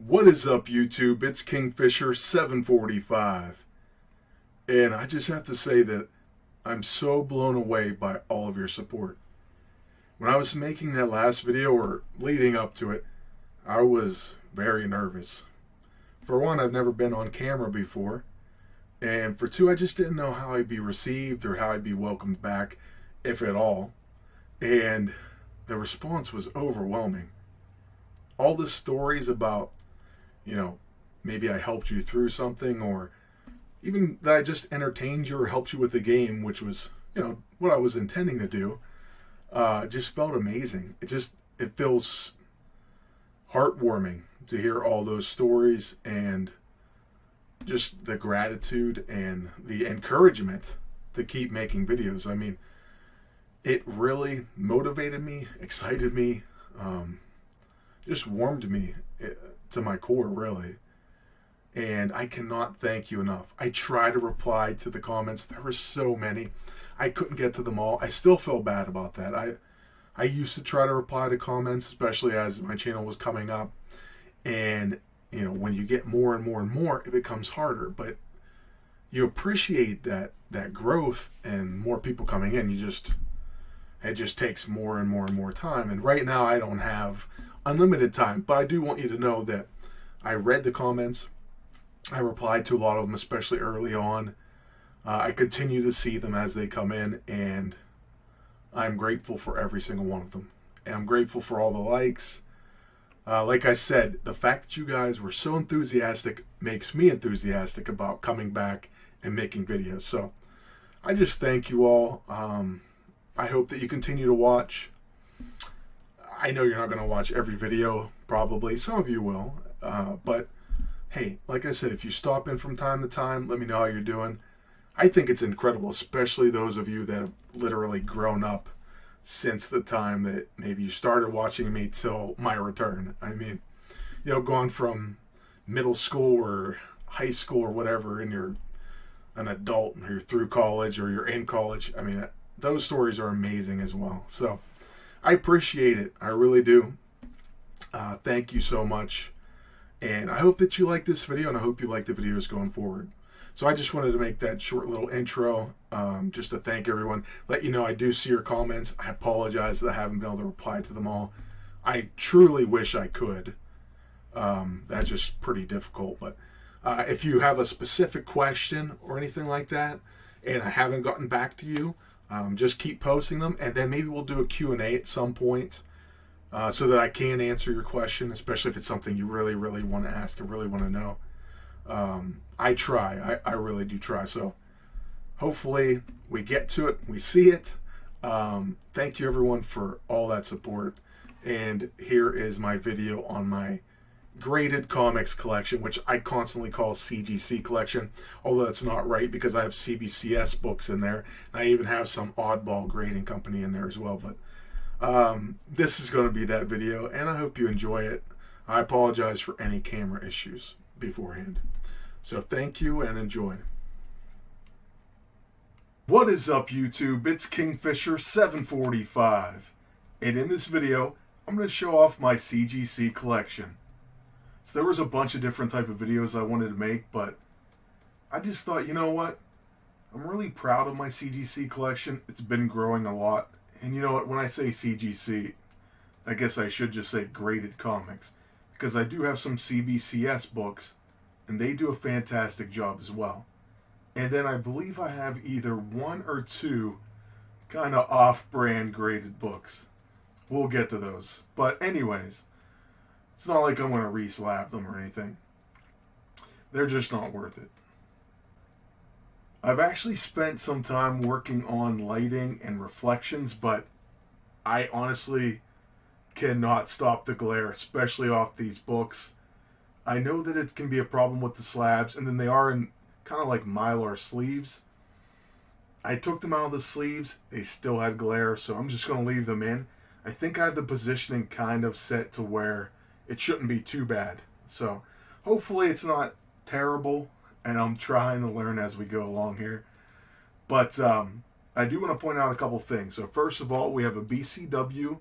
What is up, YouTube? It's Kingfisher 745. And I just have to say that I'm so blown away by all of your support. When I was making that last video, or leading up to it, I was very nervous. For one, I've never been on camera before. And for two, I just didn't know how I'd be received or how I'd be welcomed back, if at all. And the response was overwhelming. All the stories about, maybe I helped you through something, or even that I just entertained you or helped you with the game, which was, what I was intending to do, just felt amazing. It feels heartwarming to hear all those stories and just the gratitude and the encouragement to keep making videos. I mean, it really motivated me, excited me, just warmed me to my core, really. And I cannot thank you enough. I try to reply to the comments. There were so many. I couldn't get to them all. I still feel bad about that. I used to try to reply to comments, especially as my channel was coming up. And, when you get more and more and more, it becomes harder. But you appreciate that growth and more people coming in. It just takes more and more and more time. And right now I don't have unlimited time, but I do want you to know that I read the comments. I replied to a lot of them, especially early on. I continue to see them as they come in, and I'm grateful for every single one of them. And I'm grateful for all the likes. Like I said, the fact that you guys were so enthusiastic makes me enthusiastic about coming back and making videos. So I just thank you all. I hope that you continue to watch. I know you're not going to watch every video, probably. Some of you will. But, hey, like I said, if you stop in from time to time, let me know how you're doing. I think it's incredible, especially those of you that have literally grown up since the time that maybe you started watching me till my return. I mean, going from middle school or high school or whatever, and you're an adult, or you're through college, or you're in college. I mean, those stories are amazing as well. So I appreciate it. I really do. Thank you so much. And I hope that you like this video, and I hope you like the videos going forward. So I just wanted to make that short little intro, just to thank everyone. Let you know I do see your comments. I apologize that I haven't been able to reply to them all. I truly wish I could. That's just pretty difficult. But if you have a specific question or anything like that, and I haven't gotten back to you, just keep posting them, and then maybe we'll do a Q&A at some point, so that I can answer your question, especially if it's something you really, really want to ask and really want to know. I try. I really do try. So hopefully we get to it. We see it. Thank you, everyone, for all that support. And here is my video on my graded comics collection, which I constantly call CGC collection, although that's not right because I have CBCS books in there. And I even have some oddball grading company in there as well. But this is going to be that video, and I hope you enjoy it. I apologize for any camera issues beforehand. So thank you and enjoy. What is up, YouTube? It's Kingfisher 745. And in this video, I'm going to show off my CGC collection. So there was a bunch of different type of videos I wanted to make, but I just thought, you know what? I'm really proud of my CGC collection. It's been growing a lot. And you know what? When I say CGC, I guess I should just say graded comics, because I do have some CBCS books, and they do a fantastic job as well. And then I believe I have either one or two kind of off-brand graded books. We'll get to those. But anyways, it's not like I'm going to re-slap them or anything. They're just not worth it. I've actually spent some time working on lighting and reflections, but I honestly cannot stop the glare, especially off these books. I know that it can be a problem with the slabs, and then they are in kind of like Mylar sleeves. I took them out of the sleeves. They still had glare, so I'm just going to leave them in. I think I have the positioning kind of set to where it shouldn't be too bad. So hopefully it's not terrible, and I'm trying to learn as we go along here. But I do want to point out a couple things. So first of all, we have a BCW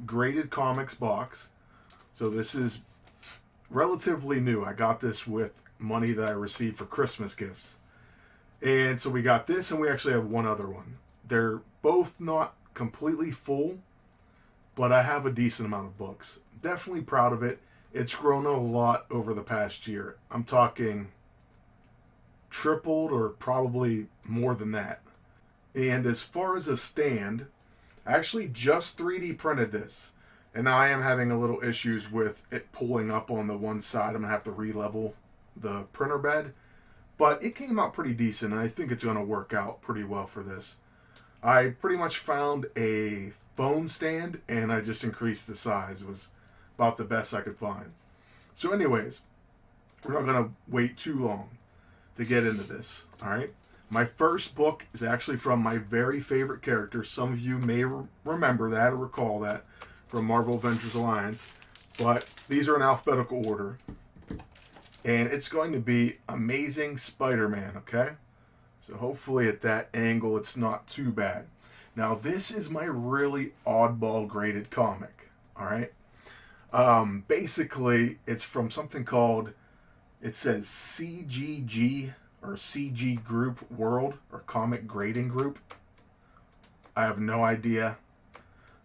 graded comics box. So this is relatively new. I got this with money that I received for Christmas gifts. And so we got this, and we actually have one other one. They're both not completely full, but I have a decent amount of books. Definitely proud of it. It's grown a lot over the past year. I'm talking tripled or probably more than that. And as far as a stand, I actually just 3D printed this. And now I am having a little issues with it pulling up on the one side. I'm going to have to re-level the printer bed. But it came out pretty decent, and I think it's going to work out pretty well for this. I pretty much found a phone stand, and I just increased the size. It was about the best I could find. So anyways, we're not going to wait too long to get into this, all right? My first book is actually from my very favorite character. Some of you may remember that or recall that from Marvel Avengers Alliance, but these are in alphabetical order. And it's going to be Amazing Spider-Man, okay? So hopefully at that angle it's not too bad. Now this is my really oddball graded comic, all right? Basically, it's from something called, it says CGG or CG Group World or Comic Grading Group. I have no idea.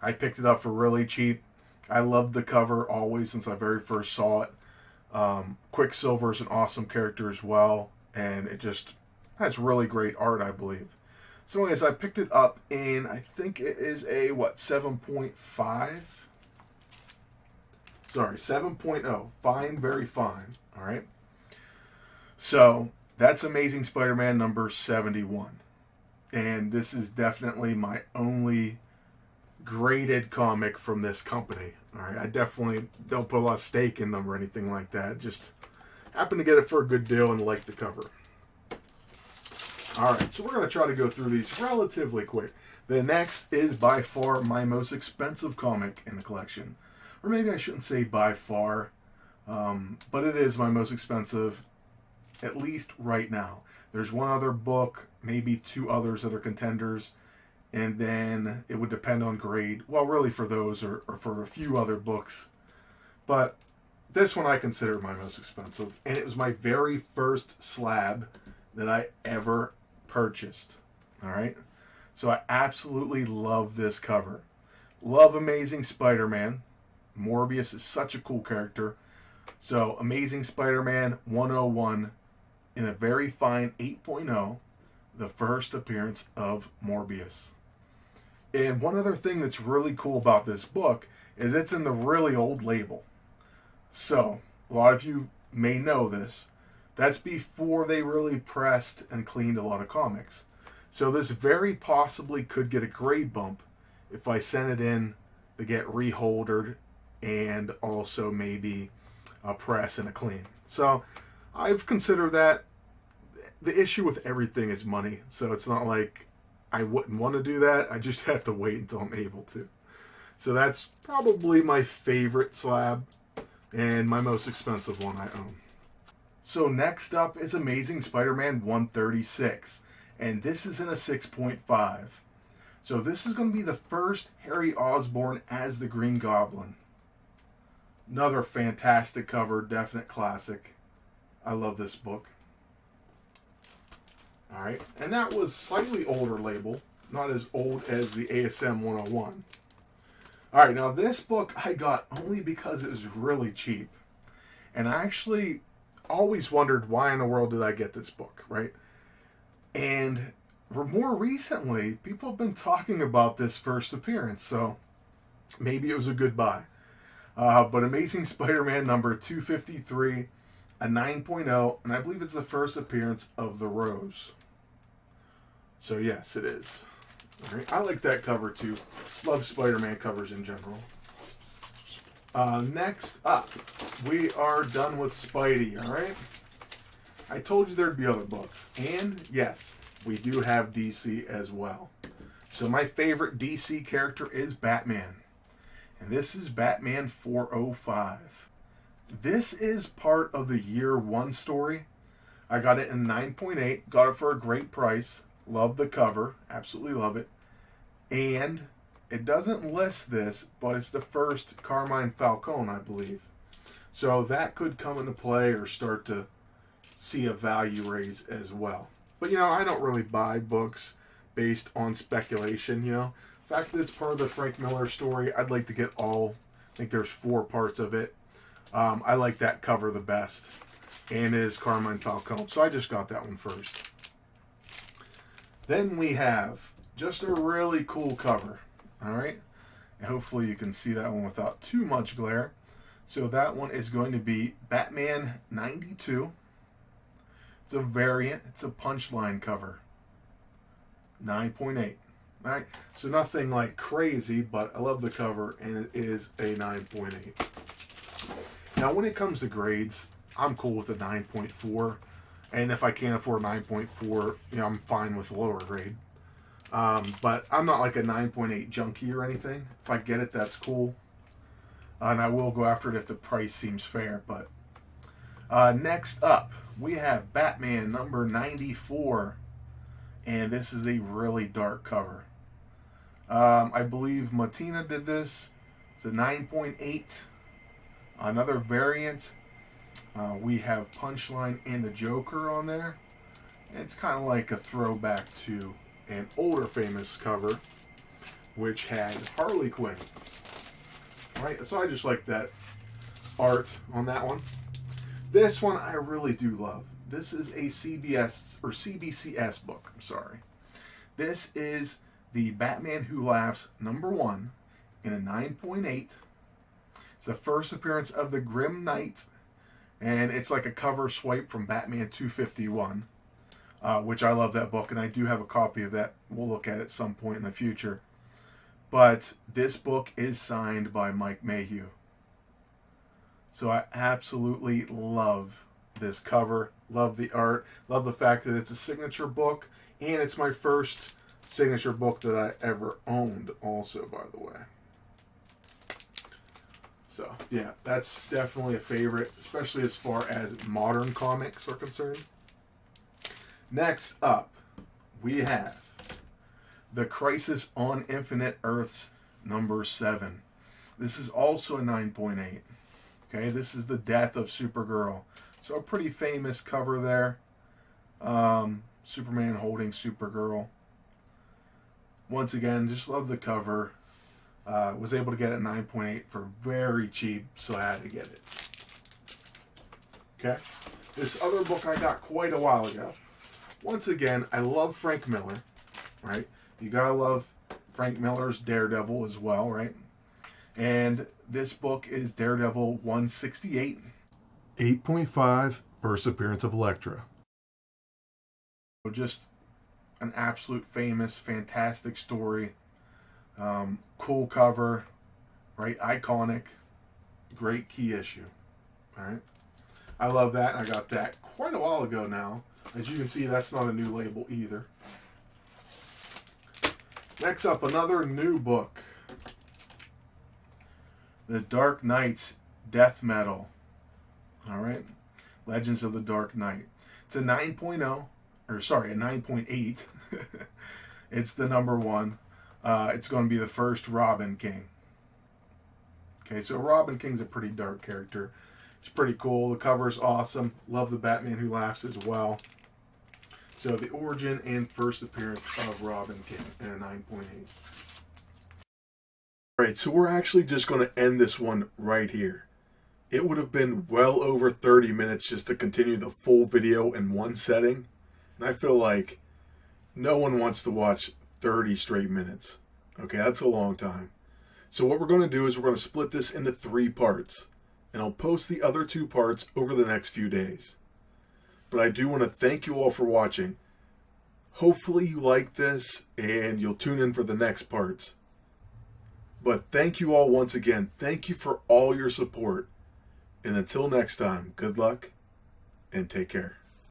I picked it up for really cheap. I loved the cover always since I very first saw it. Quicksilver is an awesome character as well, and it just has really great art, I believe. So anyways, I picked it up, and I think it is a, 7.5? Sorry, 7.0. Fine, very fine. All right. So that's Amazing Spider-Man number 71. And this is definitely my only graded comic from this company. All right, I definitely don't put a lot of stake in them or anything like that. Just happen to get it for a good deal and like the cover. All right, so we're going to try to go through these relatively quick. The next is by far my most expensive comic in the collection. Or maybe I shouldn't say by far, but it is my most expensive, at least right now. There's one other book, maybe two others that are contenders, and then it would depend on grade. Well, really for those or for a few other books. But this one I consider my most expensive, and it was my very first slab that I ever purchased. All right? So I absolutely love this cover. Love Amazing Spider-Man. Morbius is such a cool character. So Amazing Spider-Man 101 in a very fine 8.0, the first appearance of Morbius. And one other thing that's really cool about this book is it's in the really old label. So, a lot of you may know this. That's before they really pressed and cleaned a lot of comics. So this very possibly could get a grade bump if I send it in to get reholdered and also maybe a press and a clean. So, I've considered that. The issue with everything is money. So it's not like I wouldn't want to do that. I just have to wait until I'm able to. So that's probably my favorite slab and my most expensive one I own. So next up is Amazing Spider-Man 136. And this is in a 6.5. So this is going to be the first Harry Osborn as the Green Goblin. Another fantastic cover, definite classic. I love this book. All right, and that was slightly older label, not as old as the ASM 101. All right, now this book I got only because it was really cheap. And I actually always wondered why in the world did I get this book, right? And more recently, people have been talking about this first appearance, so maybe it was a good buy. But Amazing Spider-Man number 253, a 9.0, and I believe it's the first appearance of the Rose. So yes, it is. All right. I like that cover too. Love Spider-Man covers in general. Next up, we are done with Spidey, all right? I told you there'd be other books. And yes, we do have DC as well. So my favorite DC character is Batman. And this is Batman 405. This is part of the year one story. I got it in 9.8. Got it for a great price. Love the cover. Absolutely love it. And it doesn't list this, but it's the first Carmine Falcone, I believe. So that could come into play or start to see a value raise as well. But, I don't really buy books based on speculation, The fact that it's part of the Frank Miller story, I'd like to get all. I think there's 4 parts of it. I like that cover the best. And is Carmine Falcone. So I just got that one first. Then we have just a really cool cover. All right. And hopefully you can see that one without too much glare. So that one is going to be Batman 92. It's a variant. It's a punchline cover. 9.8. All right. So nothing like crazy, but I love the cover, and it is a 9.8. Now, when it comes to grades, I'm cool with a 9.4. And if I can't afford 9.4, I'm fine with lower grade. But I'm not like a 9.8 junkie or anything. If I get it, that's cool. And I will go after it if the price seems fair. But next up, we have Batman number 94. And this is a really dark cover. I believe Matina did this. It's a 9.8. Another variant. We have Punchline and the Joker on there. And it's kind of like a throwback to an older famous cover, which had Harley Quinn. Right? So I just like that art on that one. This one I really do love. This is a CBCS book. I'm sorry. This is the Batman Who Laughs #1 in a 9.8. It's the first appearance of the Grim Knight, and it's like a cover swipe from Batman 251, which I love that book, and I do have a copy of that. We'll look at it at some point in the future. But this book is signed by Mike Mayhew. So I absolutely love this cover, love the art, love the fact that it's a signature book, and it's my first signature book that I ever owned also, by the way. So, yeah, that's definitely a favorite, especially as far as modern comics are concerned. Next up, we have The Crisis on Infinite Earths #7. This is also a 9.8. Okay, this is the death of Supergirl. So a pretty famous cover there. Superman holding Supergirl. Once again, just love the cover. Was able to get it 9.8 for very cheap, so I had to get it. Okay, this other book I got quite a while ago. Once again, I love Frank Miller, right? You gotta love Frank Miller's Daredevil as well, right? And this book is Daredevil 168. 8.5, first appearance of Elektra. So just an absolute famous, fantastic story. Cool cover, right? Iconic, great key issue. All right, I love that. I got that quite a while ago now. As you can see, that's not a new label either. Next up, another new book. The Dark Knight's Death Metal. All right, Legends of the Dark Knight. It's a 9.0, or sorry, a 9.8. It's the #1. It's going to be the first Robin King. Okay, so Robin King's a pretty dark character. It's pretty cool. The cover's awesome. Love the Batman Who Laughs as well. So the origin and first appearance of Robin King in a 9.8. Alright, so we're actually just going to end this one right here. It would have been well over 30 minutes just to continue the full video in one setting. And I feel like no one wants to watch 30 straight minutes. Okay, that's a long time. So what we're going to do is we're going to split this into 3 parts. And I'll post the other 2 parts over the next few days. But I do want to thank you all for watching. Hopefully you like this and you'll tune in for the next parts. But thank you all once again. Thank you for all your support. And until next time, good luck and take care.